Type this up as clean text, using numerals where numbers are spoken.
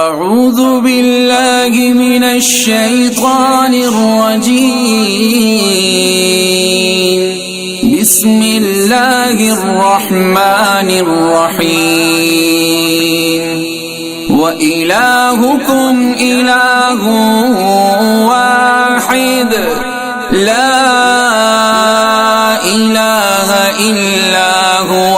أعوذ بالله من الشيطان الرجيم بسم الله الرحمن الرحيم وإلهكم إله واحد لا إله إلا هو